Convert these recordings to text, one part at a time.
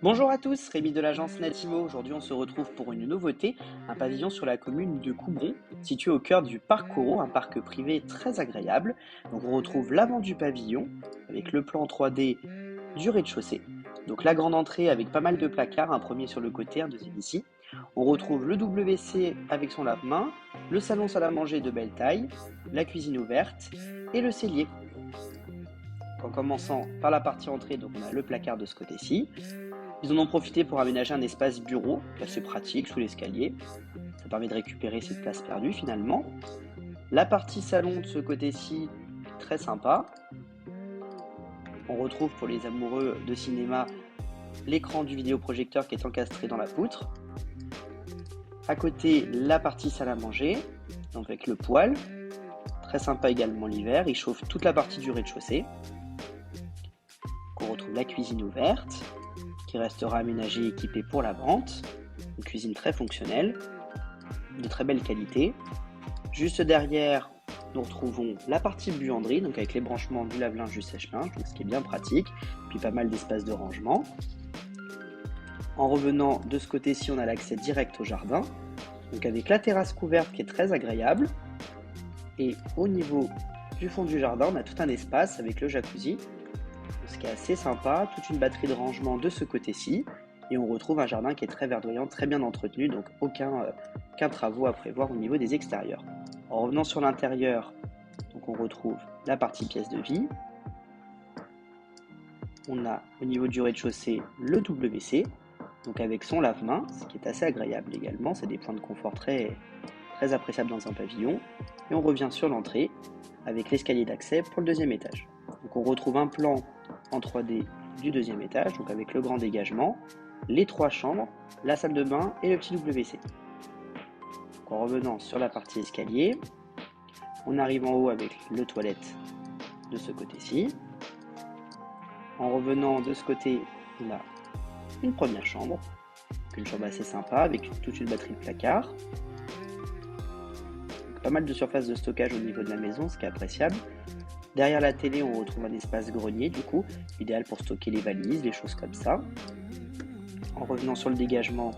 Bonjour à tous, Rémi de l'agence Natimo. Aujourd'hui, on se retrouve pour une nouveauté, un pavillon sur la commune de Coubron, situé au cœur du parc Corot, un parc privé très agréable. Donc, on retrouve l'avant du pavillon avec le plan 3D du rez-de-chaussée. Donc, la grande entrée avec pas mal de placards, un premier sur le côté, un deuxième ici. On retrouve le WC avec son lave-main, le salon salle à manger de belle taille, la cuisine ouverte et le cellier. En commençant par la partie entrée, donc on a le placard de ce côté-ci. Ils en ont profité pour aménager un espace bureau, qui est assez pratique, sous l'escalier. Ça permet de récupérer cette place perdue finalement. La partie salon de ce côté-ci, très sympa. On retrouve pour les amoureux de cinéma l'écran du vidéoprojecteur qui est encastré dans la poutre. À côté, la partie salle à manger, donc avec le poêle. Très sympa également l'hiver, il chauffe toute la partie du rez-de-chaussée. On retrouve la cuisine ouverte, qui restera aménagée et équipée pour la vente. Une cuisine très fonctionnelle, de très belle qualité. Juste derrière, nous retrouvons la partie buanderie, donc avec les branchements du lave-linge, du sèche-linge, donc ce qui est bien pratique, puis pas mal d'espace de rangement. En revenant de ce côté-ci, on a l'accès direct au jardin, donc avec la terrasse couverte qui est très agréable. Et au niveau du fond du jardin, on a tout un espace avec le jacuzzi, ce qui est assez sympa, toute une batterie de rangement de ce côté-ci, et on retrouve un jardin qui est très verdoyant, très bien entretenu, donc aucun travaux à prévoir au niveau des extérieurs. En revenant sur l'intérieur, donc on retrouve la partie pièce de vie. On a au niveau du rez-de-chaussée le WC, donc avec son lave-main, ce qui est assez agréable également, c'est des points de confort très appréciables dans un pavillon. Et on revient sur l'entrée avec l'escalier d'accès pour le deuxième étage. Donc on retrouve un plan en 3D du deuxième étage, donc avec le grand dégagement, les 3 chambres, la salle de bain et le petit WC. Donc en revenant sur la partie escalier, on arrive en haut avec le toilette de ce côté-ci. En revenant de ce côté, on a une première chambre, une chambre assez sympa avec toute une batterie de placards. Donc, pas mal de surface de stockage au niveau de la maison, ce qui est appréciable. Derrière la télé, on retrouve un espace grenier, du coup, idéal pour stocker les valises, les choses comme ça. En revenant sur le dégagement,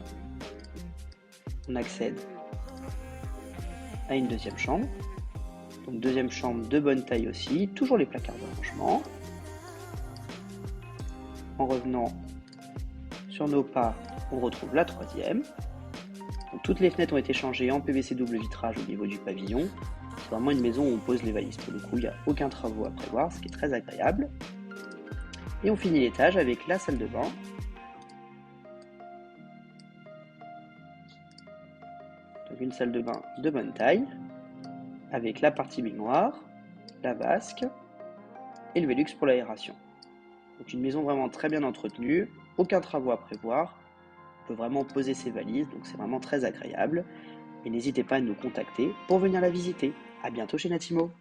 on accède à une deuxième chambre. Donc deuxième chambre de bonne taille aussi, toujours les placards de rangement. En revenant sur nos pas, on retrouve la troisième. Donc, toutes les fenêtres ont été changées en PVC double vitrage au niveau du pavillon. C'est vraiment une maison où on pose les valises. Pour le coup, il n'y a aucun travaux à prévoir, ce qui est très agréable. Et on finit l'étage avec la salle de bain. Donc une salle de bain de bonne taille, avec la partie baignoire, la vasque et le Velux pour l'aération. Donc une maison vraiment très bien entretenue, aucun travaux à prévoir. On peut vraiment poser ses valises, donc c'est vraiment très agréable. Et n'hésitez pas à nous contacter pour venir la visiter. À bientôt chez Natimo.